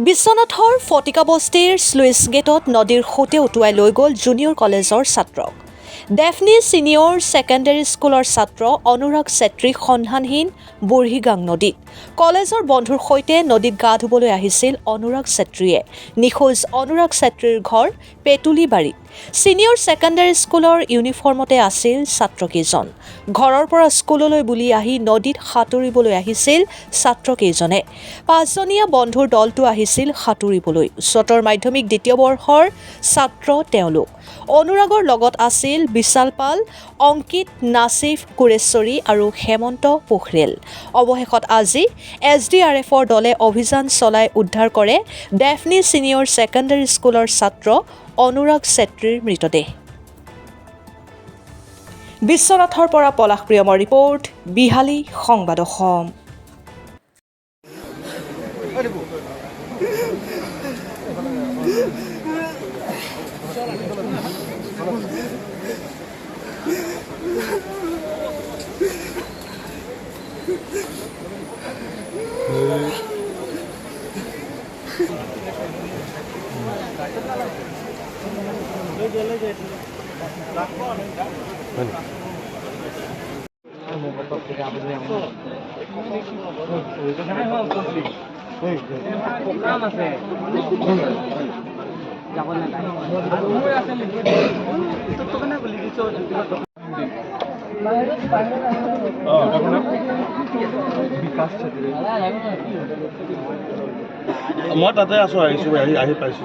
বিশ্বনাথৰ ফটিকা বস্তিৰ স্লুইচ গেটত নদীৰ সোঁতে উটুৱাই লৈ গ'ল জুনিয়ৰ কলেজৰ ছাত্ৰক। ডেফনি ছিনিয়ৰ ছেকেণ্ডেৰী স্কুলৰ ছাত্ৰ অনুৰাগ ছেত্ৰীক সন্ধানহীন বুঢ়ীগাং নদীত। কলেজৰ বন্ধুৰ সৈতে নদীত গা ধুবলৈ আহিছিল অনুৰাগ ছেত্ৰীয়ে। নিখোজ অনুৰাগ ছেত্ৰীৰ ঘৰ পেটুলিবাৰীত। ছিনিয়ৰ ছেকেণ্ডেৰী স্কুলৰ ইউনিফৰ্মতে আছিল ছাত্ৰকেইজন। ঘৰৰ পৰা স্কুললৈ বুলি আহি নদীত সাঁতুৰিবলৈ আহিছিল ছাত্ৰকেইজনে। 5জনীয়া বন্ধুৰ দলটো আহিছিল সাঁতুৰিবলৈ। উচ্চতৰ মাধ্যমিক দ্বিতীয় বৰ্ষৰ ছাত্ৰ তেওঁলোক। অনুৰাগৰ লগত আছিল বিশাল পাল, অংকিত, নাছিফ কুৰেশ্বৰী আৰু হেমন্ত পোখৰেল। অৱশেষত আজি SDRFৰ দলে অভিযান চলাই উদ্ধাৰ কৰে ডেফনি ছিনিয়ৰ ছেকেণ্ডেৰী স্কুলৰ ছাত্ৰ অনুৰাগ ছেত্ৰীৰ মৃতদেহ। বিশ্বনাথৰ পৰা পলাশ প্ৰিয়মৰ ৰিপৰ্ট, বিহালী সংবাদ অসম। মই তাতে আছো, আহি পাইছো।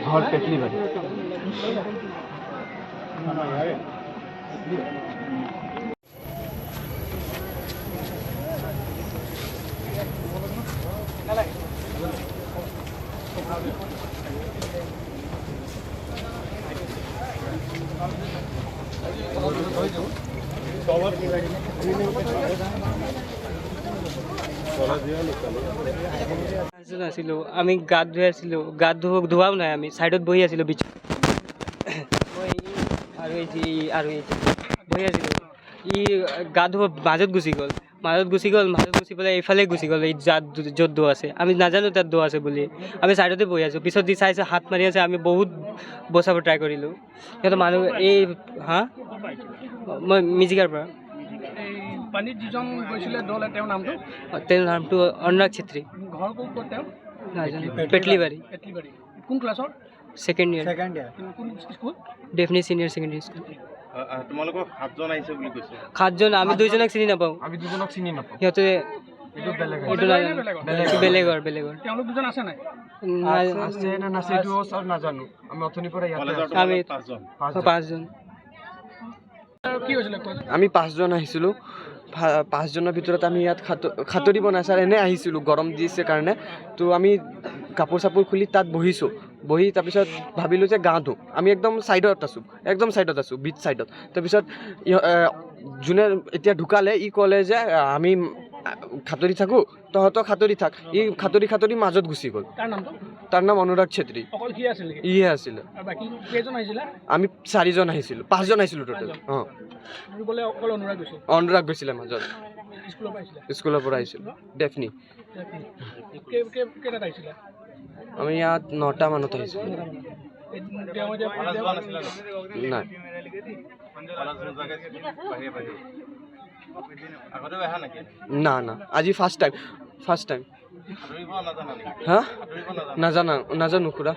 ঘৰ পেটলিবাৰী। আছিলো আমি গাত ধুই আছিলো, গাত ধোৱাও নাই, আমি সাইডত বহি আছিলো বিচত আৰু বহি আছিলো। ই গা ধুব মাজত গুচি গ'ল, মাজত গুচি পেলাই এইফালে গুচি গ'ল। এই য'ত দো আছে আমি নাজানো তাত দো আছে বুলি। আমি ছাইডতে বহি আছোঁ। পিছত দি চাইছে হাত মাৰি আছে, আমি বহুত বচাব ট্ৰাই কৰিলোঁ। সিহঁতৰ মানুহ এই মই মিজিকাৰ পৰা। পানীত যিজন গৈছিলে দলে, তেওঁৰ নামটো? তেওঁৰ নামটো অনুৰাগ ছেত্ৰী। ঘৰ ক'ত তেওঁ? নাজানো, পেটলিবাৰী। কোন ক্লাছৰ? Second year. কোন স্কুল? ডেফনি ছিনিয়ৰ ছেকেণ্ডেৰী স্কুল। তোমালোকৰ 7জন আহিছে বুলি কৈছে। 7জন, আমি 2জনক চিনি নাপাওঁ। সিহঁতে বেলেগৰ। তেওঁলোক দুজন আছে নাই? আমি 5জন। কি হৈছিলে? আমি 5জন আহিছিলোঁ। 5জনৰ ভিতৰত আমি ইয়াত সাঁতুৰিব নাই ছাৰ, এনেই আহিছিলোঁ গৰম দিছে কাৰণে। তো আমি কাপোৰ চাপোৰ খুলি তাত বহিছোঁ। বহি তাৰপিছত ভাবিলোঁ যে গা ধুওঁ। আমি একদম ছাইডত আছোঁ, বিচ ছাইডত। তাৰপিছত যোনে এতিয়া ঢুকালে, ই ক'লে যে আমি সাঁতুৰি থাকোঁ, তহঁতক সাঁতুৰি থাক। ই সাঁতুৰি মাজত গুচি গ'ল। তাৰ নাম অনুৰাগ ছেত্ৰী। ইহে আছিলে। আমি 4জন আহিছিলোঁ, 5জন আহিছিলোঁ টোটেল। অনুৰাগ গৈছিলে মাজত, স্কুলৰ পৰা আহিছিলোঁ। ডেফনি। আমি ইয়াত 9টা মানত আহিছিলোঁ। নাই, না, আজি ফাৰ্ষ্ট টাইম। হা, নাজানো খুৰা।